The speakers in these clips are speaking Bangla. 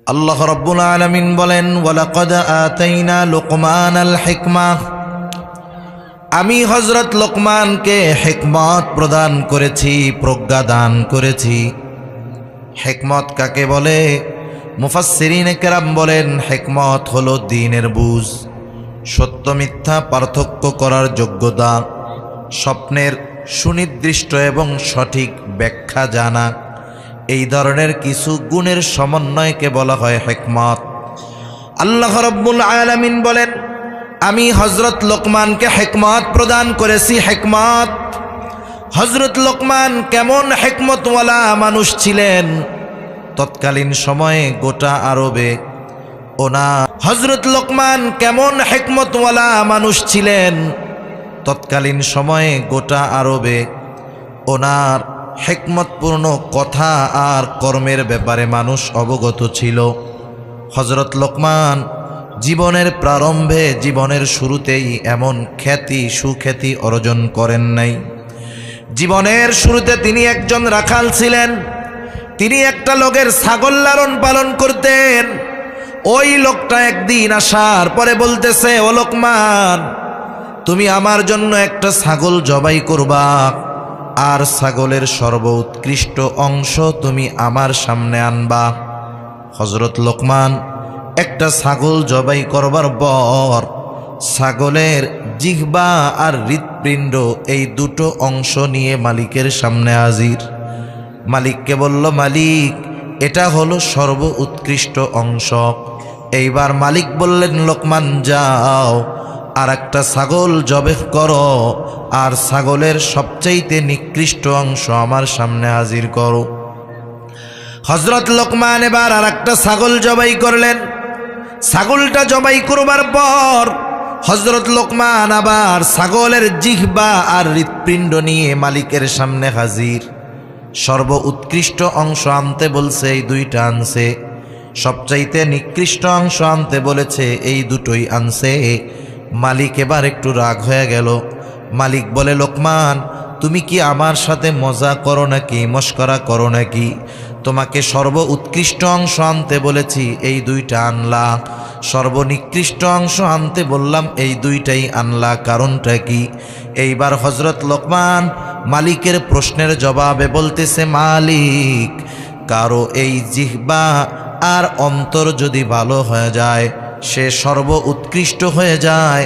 আল্লাহ রাব্বুল আলামিন বলেন, ওয়ালাকাদ আতাইনা লুকমানাল হিকমাহ, আমি হযরত লোকমানকে হিকমত প্রদান করেছি, প্রজ্ঞা দান করেছি। হিকমত কাকে বলে? মুফাসসিরিনে কেরাম বলেন, হিকমত হলো দ্বীনের বুঝ, সত্য মিথ্যা পার্থক্য করার যোগ্যতা, স্বপ্নের সুনির্দিষ্ট এবং সঠিক ব্যাখ্যা জানা, এই ধরনের কিছু গুণের সমন্বয়কে বলা হয় হিকমত। আল্লাহ রাব্বুল আলামিন বলেন, আমি হযরত লোকমানকে হিকমত প্রদান করেছি। হিকমত, হযরত লোকমান কেমন হিকমতওয়ালা মানুষ ছিলেন, তৎকালীন সময়ে গোটা আরবে হযরত লোকমান কেমন হিকমতওয়ালা মানুষ ছিলেন, তৎকালীন সময়ে গোটা আরবে ওনার হিকমতপূর্ণ কথা আর কর্মের ব্যাপারে মানুষ অবগত ছিল। হযরত লোকমান জীবনের প্রারম্ভে, জীবনের শুরুতেই এমন খ্যাতি সুখ্যাতি অর্জন করেন নাই। জীবনের শুরুতে তিনি একজন রাখাল ছিলেন। তিনি একটা লোকের ছাগল লালন পালন করতেন। ওই লোকটা একদিন আসার পরে বলতেছে, ও লোকমান, তুমি আমার জন্য একটা ছাগল জবাই করবা, আর ছাগলের সর্বোৎকৃষ্ট অংশ তুমি আমার সামনে আনবা। হযরত লোকমান একটা ছাগল জবাই করবার পর ছাগলের জিহ্বা আর হৃৎপিণ্ড, এই দুটো অংশ নিয়ে মালিকের সামনে হাজির। মালিককে বলল, মালিক, এটা হলো সর্ব উৎকৃষ্ট অংশ। এইবার মালিক বললেন, লোকমান, যাও আর একটা ছাগল জবাই করো, আর ছাগলের সবচাইতে নিকৃষ্ট অংশ আমার সামনে হাজির করো। হযরত লোকমান এবার আর একটা ছাগল জবাই করলেন। ছাগলটা জবাই করবার পর হযরত লোকমান আবার ছাগলের জিহ্বা আর হৃৎপিণ্ড নিয়ে মালিকের সামনে হাজির। সর্ব উৎকৃষ্ট অংশ আনতে বলছে, এই দুইটা আনছে। সবচাইতে নিকৃষ্ট অংশ আনতে বলেছে, এই দুটোই আনছে। মালিক এবার একটু রাগ হয়ে গেল। মালিক বলে, লোকমান, তুমি কি আমার সাথে মজা করো নাকি, মস্করা করো নাকি? তোমাকে সর্ব উৎকৃষ্ট অংশ আনতে বলেছি, এই দুইটা আনলা। সর্বনিকৃষ্ট অংশ আনতে বললাম, এই দুইটাই আনলা, কারণটা কি? এইবার হযরত লোকমান মালিকের প্রশ্নের জবাবে বলতেছে, মালিক, কারো এই জিহ্বা আর অন্তর যদি ভালো হয়ে যায়, সে সর্ব উৎকৃষ্ট হয়ে যায়,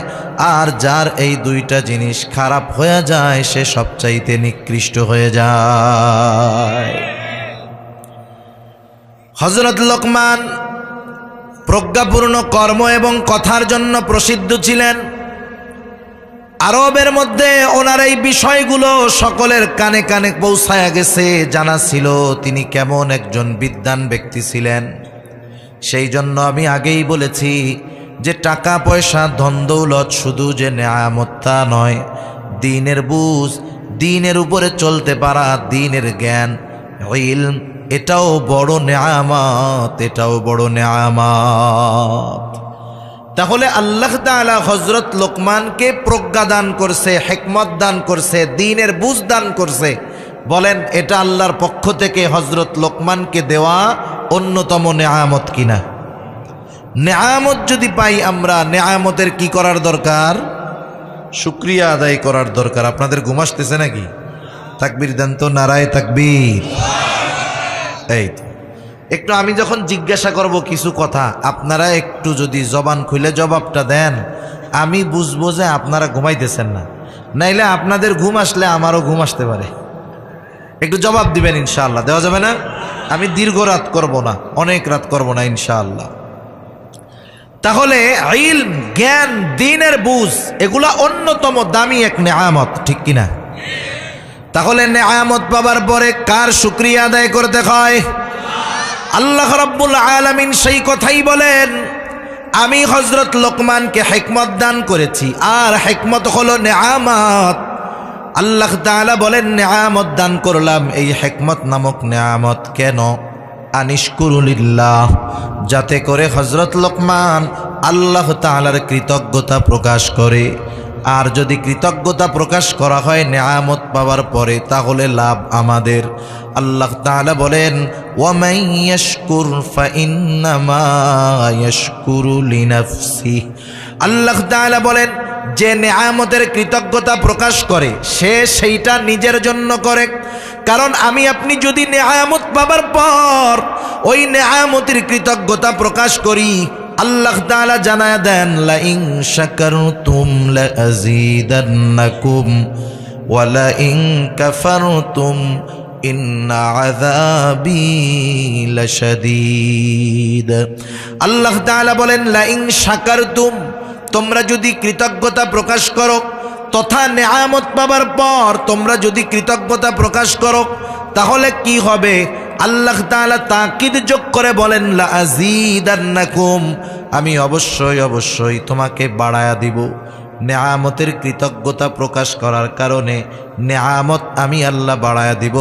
আর যার এই দুইটা জিনিস খারাপ হয়ে যায়, সে সবচাইতে নিকৃষ্ট হয়ে যায়। হযরত লোকমান প্রজ্ঞাপূর্ণ কর্ম এবং কথার জন্য প্রসিদ্ধ ছিলেন। আরবের মধ্যে ওনার এই বিষয়গুলো সকলের কানে কানে পৌঁছায়া গেছে, জানা ছিল তিনি কেমন একজন বিদ্বান ব্যক্তি ছিলেন। সেই জন্য আমি আগেই বলেছি যে টাকা পয়সা ধন দৌলত শুধু যে নেয়ামত তা নয়, দ্বীনের বুঝ, দ্বীনের উপরে চলতে পারা, দ্বীনের জ্ঞান, ইলম, এটাও বড় নেয়ামত, এটাও বড় নেয়ামত। তাহলে আল্লাহ তাআলা হযরত লোকমানকে প্রজ্ঞা দান করছে, হিকমত দান করছে, দ্বীনের বুঝ দান করছে। বলেন, এটা আল্লাহর পক্ষ থেকে হযরত লোকমানকে দেওয়া অন্যতম নেয়ামত কিনা? নেয়ামত যদি পাই আমরা, নেয়ামতের কি করার দরকার? শুকরিয়া আদায় করার দরকার। আপনাদের ঘুম আসতেছে নাকি? তাকবীর দেন তো, নারায়ে তাকবীর। এই তো, একটু আমি যখন জিজ্ঞাসা করব কিছু কথা, আপনারা একটু যদি জবান খুলে জবাবটা দেন, আমি বুঝবো যে আপনারা ঘুমাইতেছেন না। নাইলে আপনাদের ঘুম আসলে আমারও ঘুম আসতে পারে। একটু জবাব দিবেন ইনশাআল্লাহ। দেওয়া যাবে না? আমি দীর্ঘ রাত করব না, অনেক রাত করব না ইনশাআল্লাহ। তাহলে ইলম, জ্ঞান, দ্বীনের বুঝ, এগুলা অন্যতম দামি এক নেয়ামত, ঠিক কিনা? তাহলে নেয়ামত পাবার পরে কার শুকরিয়া আদায় করতে হয়? আল্লাহ রাব্বুল আলামিন সেই কথাই বলেন, আমি হযরত লোকমানকে হিকমত দান করেছি, আর হিকমত হলো নেয়ামত। আল্লাহ তাআলা বলেন, নেয়ামত দান করলাম, এই হিকমত নামক নেয়ামত কেন? আনিশকুরুলিল্লাহ, যাতে করে হযরত লোকমান আল্লাহ তাআলার কৃতজ্ঞতা প্রকাশ করে। আর যদি কৃতজ্ঞতা প্রকাশ করা হয় নেয়ামত পাওয়ার পরে, তাহলে লাভ আমাদের। আল্লাহ তাআলা বলেন, ওয়ামান ইয়াশকুর ফাইন্নামা ইয়াশকুরু লিনাফসিহি। আল্লাহ তাআলা বলেন, যে নেয়ামতের কৃতজ্ঞতা প্রকাশ করে সে সেইটা নিজের জন্য করে। কারণ আমি আপনি যদি নেয়ামত পাবার পর ওই নেয়ামতের কৃতজ্ঞতা প্রকাশ করি, আল্লাহ তাআলা জানায় দেন, লা ইন শাকারতুম লা আযীদান্নাকুম ওয়া লা ইন কাফারতুম ইন্না আযাবী লাশাদীদ। আল্লাহ তাআলা বলেন, লা ইন শাকারতুম, তোমরা যদি কৃতজ্ঞতা প্রকাশ করো তথা নেয়ামত পাবার পর তোমরা যদি কৃতজ্ঞতা প্রকাশ করো, তাহলে কি হবে? আল্লাহ তাআলা তাকিদ যোগ করে বলেন, লা আযীদান্নাকুম, আমি অবশ্যই অবশ্যই তোমাকে বাড়ায়া দিব। নেয়ামতের কৃতজ্ঞতা প্রকাশ করার কারণে নেয়ামত আমি আল্লাহ বাড়ায়া দিব।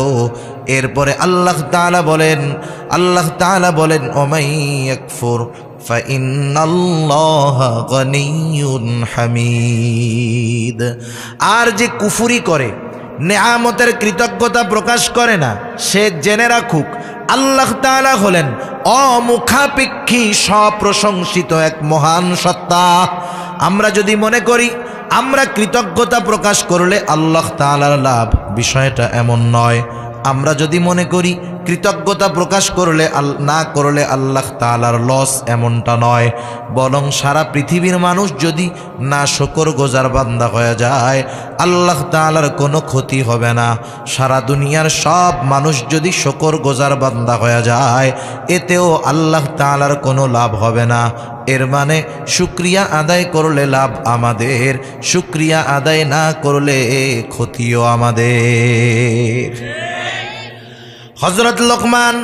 এরপরে আল্লাহ তাআলা বলেন ওমাই ইয়াকফুর ফাইন্নাল্লাহা গনিয়্যুন হামিদ। আর যে কুফরি করে, নেয়ামতের কৃতজ্ঞতা প্রকাশ করে না, সে জেনে রাখুক আল্লাহ তাআলা হলেন অমুখাপেক্ষী সপ্রশংসিত এক মহান সত্তা। আমরা যদি মনে করি আমরা কৃতজ্ঞতা প্রকাশ করলে আল্লাহ তাআলার লাভ, বিষয়টা এমন নয়। আমরা যদি মনে করি কৃতজ্ঞতা প্রকাশ করলে না করলে আল্লাহ তাআলার লস, এমনটা নয়। বরং সারা পৃথিবীর মানুষ যদি না শুকরগুজার বান্দা হয়ে যায়, আল্লাহ তাআলার কোনো ক্ষতি হবে না। সারা দুনিয়ার সব মানুষ যদি শুকরগুজার বান্দা হয়ে যায়, এতেও আল্লাহ তাআলার কোনো লাভ হবে না। এর মানে শুকরিয়া আদায় করলে লাভ আমাদের, শুকরিয়া আদায় না করলে ক্ষতিও আমাদের। হযরত লোকমান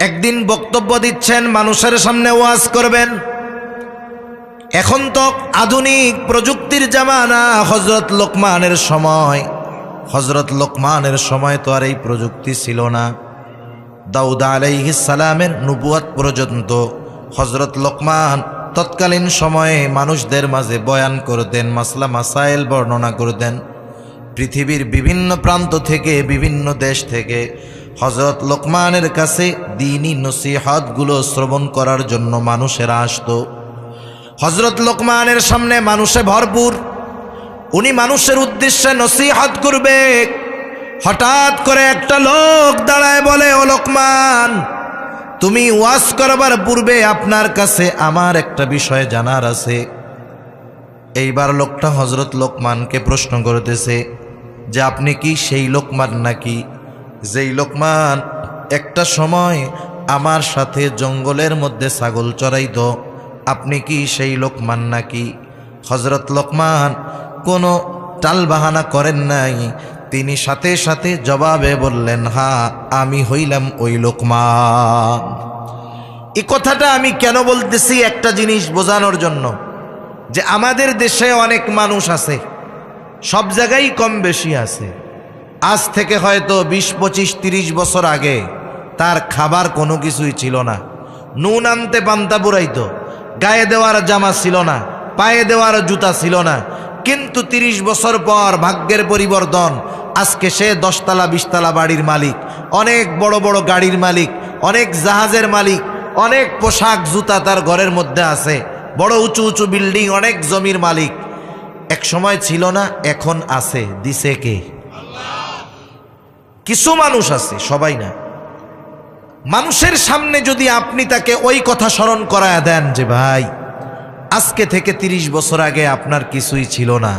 একদিন বক্তব্য দিচ্ছেন, মানুষের সামনে ওয়াজ করবেন। এখন তো আধুনিক প্রযুক্তির জামানা। হযরত লোকমানের সময় তো আর এই প্রযুক্তি ছিল না। দাউদ আলাইহিস সালামের নবুয়ত পর্যন্ত হযরত লোকমান তৎকালীন সময়ে মানুষদের মাঝে বয়ান করতেন, মাসলা মাসাইল বর্ণনা করতেন। পৃথিবীর বিভিন্ন প্রান্ত থেকে, বিভিন্ন দেশ থেকে হযরত লোকমানের কাছে দ্বীনি নসিহতগুলো শ্রবণ করার জন্য মানুষেরা আসতো। হযরত লোকমানের সামনে মানুষে ভরপুর, উনি মানুষের উদ্দেশ্যে নসিহত করবে। হঠাৎ করে একটা লোক দাঁড়ায় বলে, ও লোকমান, তুমি ওয়াজ করবার পূর্বে আপনার কাছে আমার একটা বিষয় জানার আছে। এইবার লোকটা হযরত লোকমানকে প্রশ্ন করতেছে যে আপনি কি সেই লোকমান নাকি যেই লোকমান একটা সময় আমার সাথে জঙ্গলের মধ্যে ছাগল চড়াইতো? আপনি কি সেই লোকমান নাকি? হযরত লোকমান কোনো টালবাহানা করেন নাই, তিনি সাথে সাথে জবাবে বললেন, হ্যাঁ, আমি হইলাম ওই লোকমান। এই কথাটা আমি কেন বলতেছি? একটা জিনিস বোঝানোর জন্য, যে আমাদের দেশে অনেক মানুষ আছে, সব জায়গায় কম বেশি আছে। আজ থেকে হয়তো 20, 25, 30 বছর আগে তার খাবার কোনো কিছুই ছিল না। নুন আনতে পান্তা পুরাইতো, গায়ে দেওয়ার জামা ছিল না, পায়ে দেওয়ার জুতা ছিল না। কিন্তু 30 বছর পর ভাগ্যের পরিবর্তন, আজকে সে 10 তলা 20 তলা বাড়ির মালিক, অনেক বড় বড় গাড়ির মালিক, অনেক জাহাজের মালিক, অনেক পোশাক জুতা তার ঘরের মধ্যে আছে, বড় উঁচু উঁচু বিল্ডিং, অনেক জমির মালিক। এক সময় ছিল না, এখন আছে। দিছে কে? কিছু মানুষ আছে, সবাই না। মানুষের সামনে যদি আপনি তাকে ওই কথা স্মরণ করায় দেন যে ভাই, আজকে থেকে 30 বছর আগে আপনার কিছুই ছিল না,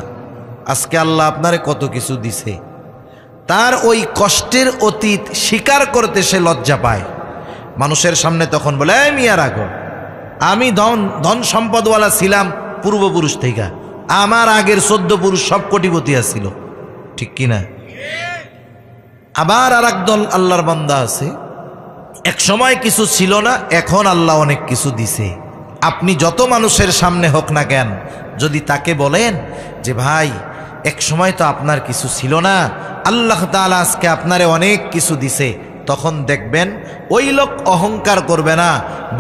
আজকে আল্লাহ আপনারে কত কিছু দিছে, তার ওই কষ্টের অতীত স্বীকার করতে সে লজ্জা পায়। মানুষের সামনে তখন বলে, এই মিয়া রাখো, আমি ধন সম্পদওয়ালা ছিলাম পূর্বপুরুষ থেকে, আমার আগের 14 পুরুষ সব কোটিপতি আছিল। ঠিক কিনা? আবার আর একদল আল্লাহর বান্দা আছে, এক সময় কিছু ছিল না, এখন আল্লাহ অনেক কিছু দিছে। আপনি যত মানুষের সামনে হোক না কেন, যদি তাকে বলেন যে ভাই, এক সময় তো আপনার কিছু ছিল না, আল্লাহ তাআলা আজকে আপনারে অনেক কিছু দিছে, তখন দেখবেন ওই লোক অহংকার করবে না,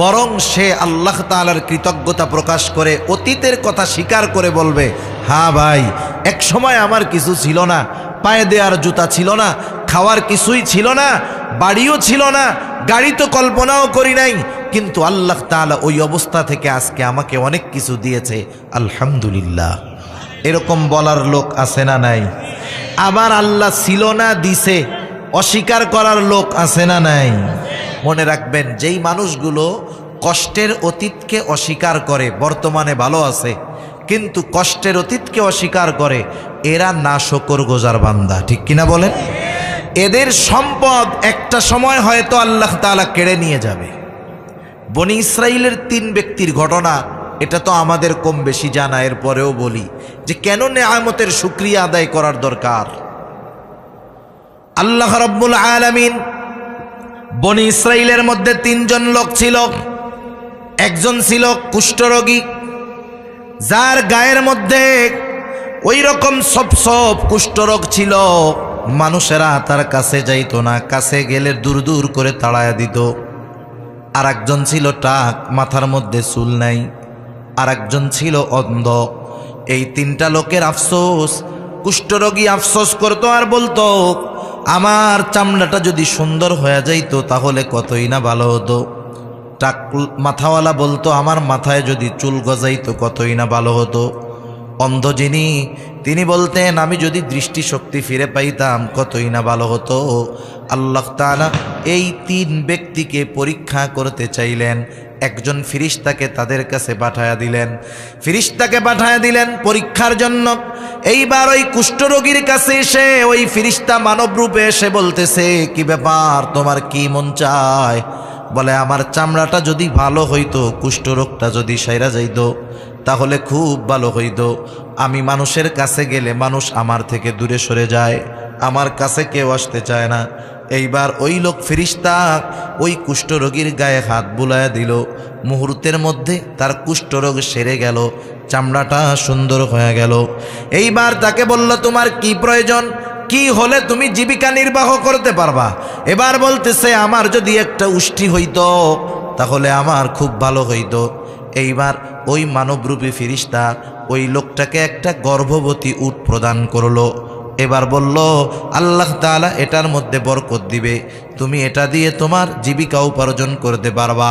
বরং সে আল্লাহ তাআলার কৃতজ্ঞতা প্রকাশ করে অতীতের কথা স্বীকার করে বলবে, হ্যাঁ ভাই, এক সময় আমার কিছু ছিল না, পায়ে দেওয়ার জুতা ছিল না, খাওয়ার কিছুই ছিল না, বাড়িও ছিল না, গাড়ি তো কল্পনাও করি নাই, কিন্তু আল্লাহ তাআলা ওই অবস্থা থেকে আজকে আমাকে অনেক কিছু দিয়েছে, আলহামদুলিল্লাহ। এরকম বলার লোক আছে না নাই? আবার আল্লাহ ছিল না দিছে অস্বীকার করার লোক আছে না নাই? মনে রাখবেন, যেই মানুষগুলো কষ্টের অতীতকে অস্বীকার করে বর্তমানে ভালো আছে, কিন্তু কষ্টের অতীতকে অস্বীকার করে, এরা নাশকরগুজার বান্দা, ঠিক কিনা বলেন? এদের সম্পদ একটা সময় হয়তো আল্লাহ তাআলা কেড়ে নিয়ে যাবে। বনি ইসরাইলের 3 ব্যক্তির ঘটনা, এটা তো আমাদের কম বেশি জানা, এরপরেও বলি যে কেন নেয়ামতের শুকরিয়া আদায় করার দরকার। আল্লাহ রাব্বুল আলামিন বনি ইসরাইলের মধ্যে 3 জন লোক ছিল। একজন ছিল কুষ্ঠরোগী, যার গায়ের মধ্যে ওই রকম সব কুষ্ঠরোগ ছিল, মানুষেরা তার কাছে যাইতো না, কাছে গেলে দূর দূর করে তাড়ায়া দিত। আর একজন ছিল টাক, মাথার মধ্যে চুল নাই। আর একজন ছিল অন্ধ। এই 3টা লোকের আফসোস, কুষ্ঠরোগী আফসোস করতো আর বলতো, আমার চামড়াটা যদি সুন্দর হয়ে যাইতো তাহলে কতই না ভালো হতো। টাক মাথাওয়ালা বলতো, আমার মাথায় যদি চুল গজাইতো কতই না ভালো হতো। অন্ধ যিনি, তিনি বলতেন, আমি যদি দৃষ্টিশক্তি ফিরে পাইতাম কতই না ভালো হতো। আল্লাহ তাআলা এই 3 ব্যক্তিকে পরীক্ষা করতে চাইলেন। একজন ফিরিস্তাকে তাদের কাছে পাঠায়া দিলেন, ফিরিস্তাকে পাঠায়া দিলেন পরীক্ষার জন্য। এইবার ওই কুষ্ঠরোগীর কাছে এসে ওই ফিরিস্তা মানব রূপে এসে বলতেছে, কি ব্যাপার, তোমার কি মন চায়? বলে, আমার চামড়াটা যদি ভালো হইতো, কুষ্ঠরোগটা যদি সাইরা যাইতো তাহলে খুব ভালো হইতো। আমি মানুষের কাছে গেলে মানুষ আমার থেকে দূরে সরে যায়, আমার কাছে কেউ আসতে চায় না। এইবার ওই লোক ফেরেশতা ওই কুষ্ঠরোগীর গায়ে হাত বুলায়া দিল, মুহূর্তের মধ্যে তার কুষ্ঠরোগ সেরে গেল, চামড়াটা সুন্দর হয়ে গেল। এইবার তাকে বলল, তোমার কি প্রয়োজন, কি হলে তুমি জীবিকা নির্বাহ করতে পারবা? এবার বলতেছে, আমার যদি একটা উষ্টি হইতো তাহলে আমার খুব ভালো হইতো। এইবার ওই মানবরূপী ফেরেশতা ওই লোকটাকে একটা গর্ভবতী উট প্রদান করলো। এবার বলল, আল্লাহ তাআলা এটার মধ্যে বরকত দিবে, তুমি এটা দিয়ে তোমার জীবিকা উপার্জন করতে পারবা।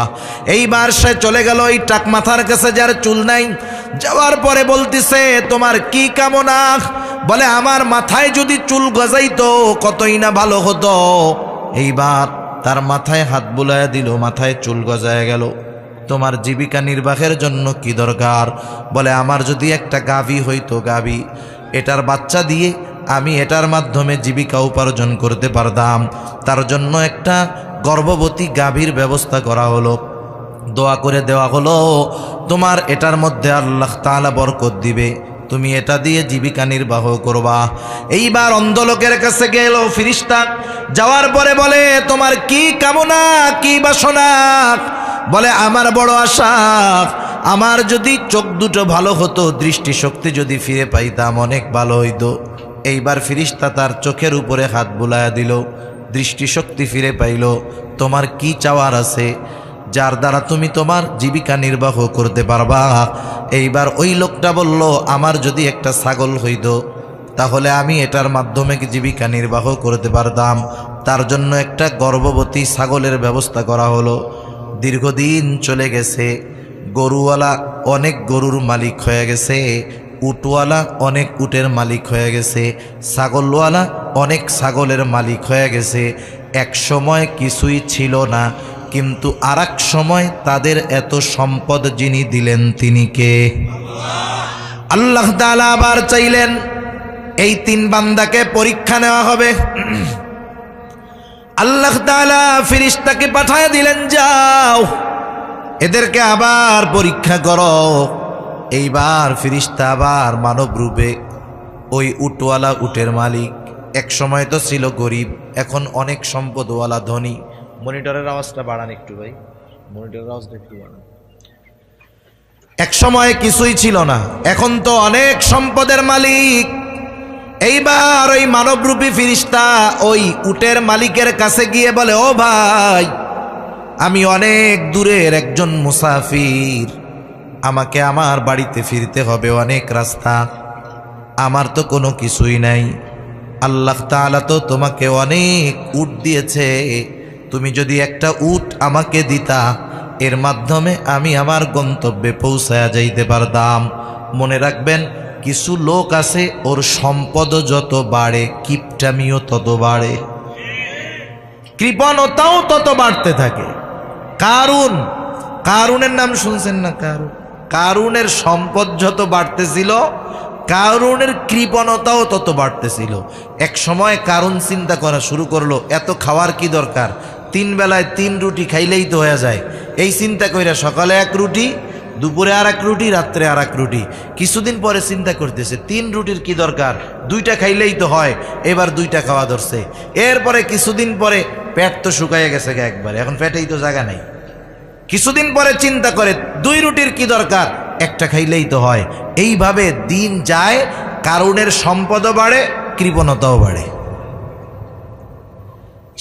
এইবার সে চলে গেল ওই টাক মাথার কাছে, যার চুল নাই। যাওয়ার পরে বলতেছে, তোমার কি কামনা? বলে, আমার মাথায় যদি চুল গজাইতো কতই না ভালো হতো। এইবার তার মাথায় হাত বুলায়া দিল, মাথায় চুল গজায় গেল। তোমার জীবিকা নির্বাহের জন্য কি দরকার? বলে, আমার যদি একটা গাভী হইতো, গাভী, এটার বাচ্চা দিয়ে আমি এটার মাধ্যমে জীবিকা উপার্জন করতে পারতাম। তার জন্য একটা গর্ভবতী গাভীর ব্যবস্থা করা হলো, দোয়া করে দেওয়া হলো, তোমার এটার মধ্যে আল্লাহ তাআলা বরকত দিবে, তুমি এটা দিয়ে জীবিকা নির্বাহ করবা। এইবার অন্ধ লোকের কাছে গেল ফেরেশতা, যাওয়ার পরে বলে, তোমার কি কামনা, কি বাসনা? বলে, আমার বড় আশা, আমার যদি চোখ দুটো ভালো হতো, দৃষ্টিশক্তি যদি ফিরে পাইতাম অনেক ভালো হইতো। এইবার ফেরেশতা তার চোখের উপরে হাত বুলায়া দিল, দৃষ্টিশক্তি ফিরে পাইল। তোমার কি চাওয়ার আছে যার দ্বারা তুমি তোমার জীবিকা নির্বাহ করতে পারবা? এইবার ওই লোকটা বলল, আমার যদি একটা ছাগল হইতো তাহলে আমি এটার মাধ্যমে জীবিকা নির্বাহ করতে পারতাম। তার জন্য একটা গর্ভবতী ছাগলের ব্যবস্থা করা হলো। দীর্ঘদিন চলে গেছে, গরুওয়ালা অনেক গরুর মালিক হয়ে গেছে, উটওয়ালা অনেক উটের মালিক হয়ে গেছে, ছাগলওয়ালা অনেক ছাগলের মালিক হয়ে গেছে। এক সময় কিছুই ছিল না, কিন্তু আরেক সময় তাদের এত সম্পদ যিনি দিলেন তিনি কে? আল্লাহ তাআলা আবার চাইলেন এই 3 বান্দাকে পরীক্ষা নেওয়া হবে। আল্লাহ তাআলা ফেরেশতাকে পাঠিয়ে দিলেন, যাও এদেরকে আবার পরীক্ষা করো। এইবার ফেরেশতা আবার মানব রূপে ওই উটওয়ালা উটের মালিক, এক সময় তো ছিল গরিব, এখন অনেক সম্পদওয়ালা ধনী। মনিটরের আওয়াজটা বাড়ান একটু ভাই, মনিটরের আওয়াজটা একটু বাড়ান। এক সময় কিছুই ছিল না, এখন তো অনেক সম্পদের মালিক। এইবার ওই মানবরূপী ফিরিস্তা ওই উটের মালিকের কাছে গিয়ে বলে, ও ভাই, আমি অনেক দূরের একজন মুসাফির, আমাকে আমার বাড়িতে ফিরতে হবে, অনেক রাস্তা, আমার তো কোনো কিছুই নাই। আল্লাহ তাআলা তো তোমাকে অনেক উট দিয়েছে, তুমি যদি একটা উট আমাকে দিতা, এর মাধ্যমে আমি আমার গন্তব্যে পৌঁছায়া যাইতে পারতাম। মনে রাখবেন, কিছু লোক আছে ওর সম্পদ যত বাড়ে কিপটামিও তত বাড়ে, কৃপণতাও তত বাড়তে থাকে। কারুনের নাম শুনছেন না? কারুনের সম্পদ যত বাড়তেছিল, কারুনের কৃপণতাও তত বাড়তেছিল। এক সময় কারুন চিন্তা করা শুরু করলো, এত খাওয়ার কি দরকার, 3 বেলায় 3 রুটি খাইলেই তো হয়ে যায়। এই চিন্তা কইরা সকালে 1 রুটি, দুপুরে আর 1 রুটি, রাত্রে আর 1 রুটি। কিছুদিন পরে চিন্তা করতেছে 3 রুটির কি দরকার, 2টা খাইলেই তো হয়, এবার 2টা খাওয়া ধরছে। এরপরে কিছুদিন পরে পেট তো শুকাইয়া গেছে একবারে, এখন পেটেই তো জায়গা নাই। কিছুদিন পরে চিন্তা করে 2 রুটির কি দরকার, 1টা খাইলেই তো হয়। এইভাবে দিন যায়, কারুনের সম্পদও বাড়ে, কৃপণতাও বাড়ে।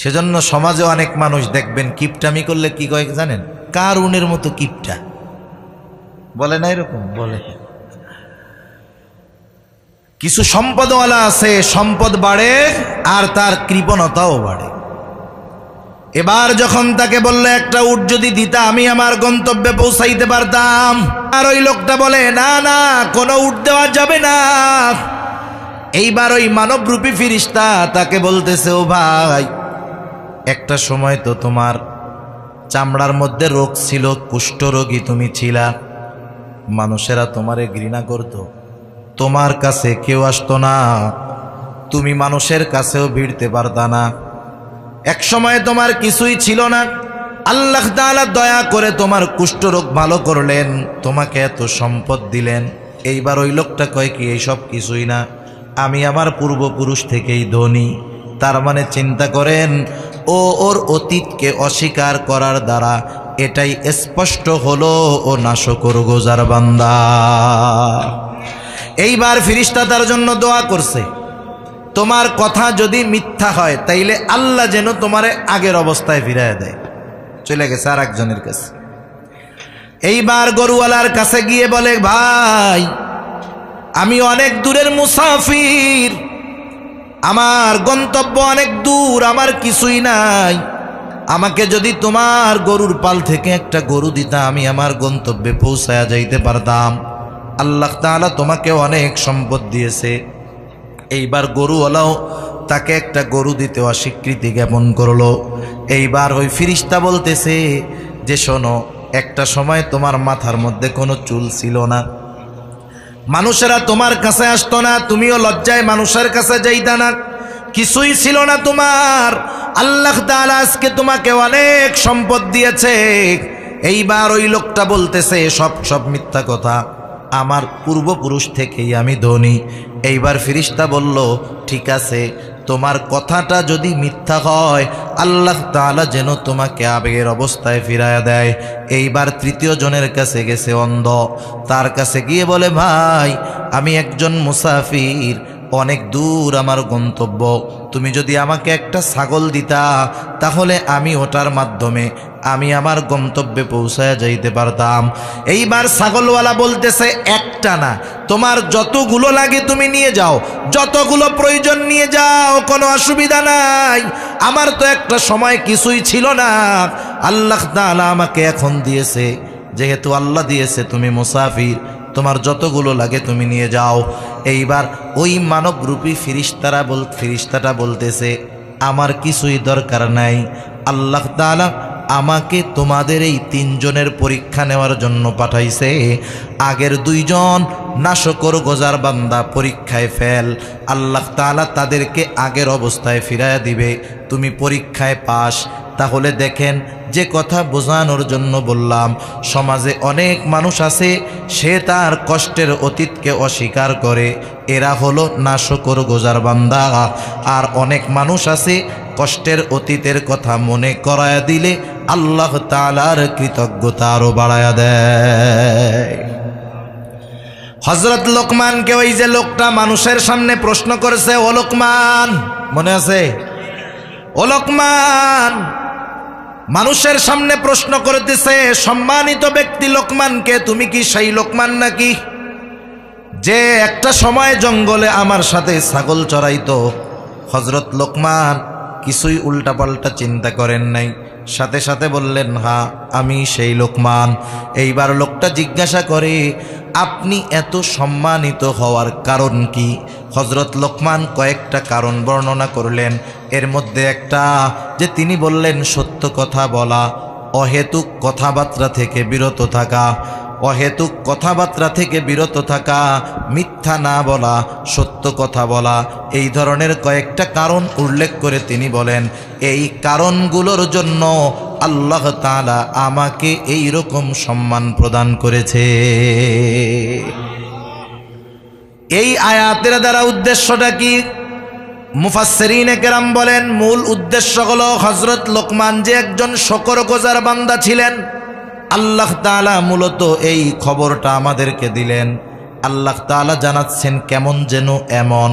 সেজন্য সমাজে অনেক মানুষ দেখবেন কিপটামি করলে কি কয় জানেন? কারুনের মতো কিপটা বলে না, এরকম বলে। কিছু সম্পদওয়ালা আছে, সম্পদ বাড়ে আর তার কৃপণতাও বাড়ে। এবার যখন তাকে বললে একটা উট যদি দিতা আমি আমার গন্তব্যে পৌঁছাইতে পারতাম, আর ওই লোকটা বলে না না, কোনো উট দেওয়া যাবে না। এইবার ওই মানবরূপী ফিরিস্তা তাকে বলতেছে, ও ভাই, একটা সময় তো তোমার চামড়ার মধ্যে রোগ ছিল, কুষ্ঠরোগী তুমি ছিলা, মানুষেরা তোমারে ঘৃণা করত, তোমার কাছে কেউ আসতো না, তুমি মানুষের কাছেও ভিড়তে পারতা না। এক সময় তোমার কিছুই ছিল না, আল্লাহ তাআলা দয়া করে তোমার কুষ্ঠরোগ ভালো করলেন, তোমাকে এত সম্পদ দিলেন। এইবার ওই লোকটা কয় কি, এইসব কিছুই না, আমি আমার পূর্বপুরুষ থেকেই ধনী। তার মানে চিন্তা করেন, ওর অতীতকে অস্বীকার করার দ্বারা এটাই স্পষ্ট হলো ও নাশকরগুজার বান্দা। এইবার ফিরিস্তা তার জন্য দোয়া করছে, তোমার কথা যদি মিথ্যা হয় তাইলে আল্লাহ যেন তোমারে আগের অবস্থায় ফিরাইয়া দেয়। চলে গেছে আর একজনের কাছে। এইবার গরুওয়ালার কাছে গিয়ে বলে, ভাই, আমি অনেক দূরের মুসাফির, আমার গন্তব্য অনেক দূর, আমার কিছুই নাই, আমাকে যদি তোমার গরুর পাল থেকে একটা গরু দিতা আমি আমার গন্তব্যে পৌঁছায়া যাইতে পারতাম। আল্লাহ তাআলা তোমাকে অনেক সম্পদ দিয়েছে। এইবার গরুওয়ালাও তাকে একটা গরু দিতে অস্বীকৃতি জ্ঞাপন করলো। এইবার ওই ফিরিস্তা বলতেছে যে, শোনো, একটা সময় তোমার মাথার মধ্যে কোনো চুল ছিল না, মানুষেরা তোমার কাছে আসতো না, তুমিও লজ্জায় মানুষের কাছে যাইতা না, কিছুই ছিল না তোমার। আল্লাহ তাআলা আজকে তোমাকে অনেক সম্পদ দিয়েছে। এইবার ওই লোকটা বলতেছে, সব মিথ্যা কথা, আমার পূর্বপুরুষ থেকেই আমি ধনী। এইবার ফিরিস্তা বলল, ঠিক আছে, তোমার কথাটা যদি মিথ্যা হয় আল্লাহ তাআলা যেন তোমাকে আগের অবস্থায় ফিরায়া দেয়। এইবার তৃতীয় জনের কাছে গেছে, অন্ধ, তার কাছে গিয়ে বলে, ভাই, আমি একজন মুসাফির, অনেক দূর আমার গন্তব্য, তুমি যদি আমাকে একটা ছাগল দিতা তাহলে আমি ওটার মাধ্যমে আমি আমার গন্তব্যে পৌঁছায় যাইতে পারতাম। এইবার ছাগলওয়ালা বলতেছে, একটা না, তোমার যতগুলো লাগে তুমি নিয়ে যাও, যতগুলো প্রয়োজন নিয়ে যাও, কোনো অসুবিধা নাই, আমার তো একটা সময় কিছুই ছিল না, আল্লাহ তাআলা আমাকে এখন দিয়েছে, যেহেতু আল্লাহ দিয়েছে তুমি মুসাফির, তোমার যতগুলো লাগে তুমি নিয়ে যাও। এইবার ওই মানবরূপী ফিরিস্তাটা বলতেছে, আমার কিছুই দরকার নাই, আল্লাহ তাআলা আমাকে তোমাদের এই 3 জনের পরীক্ষা নেওয়ার জন্য পাঠাইছে। আগের 2 জন নাশকরগুজার বান্দা পরীক্ষায় ফেল, আল্লাহ তাআলা তাদেরকে আগের অবস্থায় ফিরাইয়া দিবে, তুমি পরীক্ষায় পাস। তাহলে দেখেন, যে কথা বোঝানোর জন্য বললাম, সমাজে অনেক মানুষ আছে সে তার কষ্টের অতীতকে অস্বীকার করে, এরা হলো নাশকরগুজার বান্দা। আর অনেক মানুষ আছে কষ্টের অতীতের কথা মনে করায়া দিলে আল্লাহ তাআলার কৃতজ্ঞতা আরো বাড়ায়া দেয়। হযরত লোকমানকে ওই যে লোকটা মানুষের সামনে প্রশ্ন করেছে, ও লোকমান, মনে আছে? ও লোকমান, মানুষের সামনে প্রশ্ন করতেছে, সম্মানিত ব্যক্তি লোকমানকে, তুমি কি সেই লোকমান নাকি যে একটা সময় জঙ্গলে আমার সাথে ছাগল চড়াইতো? হযরত লোকমান কিছুই উল্টাপাল্টা চিন্তা করেন নাই, সাথে সাথে বললেন, হ্যাঁ আমি সেই লোকমান। এইবার লোকটা জিজ্ঞাসা করে, আপনি এত সম্মানিত হওয়ার কারণ কি? হযরত লোকমান কয়েকটা কারণ বর্ণনা করলেন। এর মধ্যে একটা যে তিনি বললেন সত্য কথা বলা, অহেতুক কথাবার্তা থেকে বিরত থাকা, অহেতুক কথাবার্তা থেকে বিরত থাকা, মিথ্যা না বলা, সত্য কথা বলা, এই ধরনের কয়েকটা কারণ উল্লেখ করে তিনি বলেন, এই কারণগুলোর জন্য আল্লাহ তাআলা আমাকে এই রকম সম্মান প্রদান করেছে। এই আয়াতের দ্বারা উদ্দেশ্যটা কি? মুফাসসিরিনে কেরাম বলেন, মূল উদ্দেশ্য হলো হযরত লোকমান যে একজন শুকরগুজার বান্দা ছিলেন, আল্লাহ তাআলা মূলত এই খবরটা আমাদেরকে দিলেন। আল্লাহ তাআলা জানাচ্ছেন কেমন যেন এমন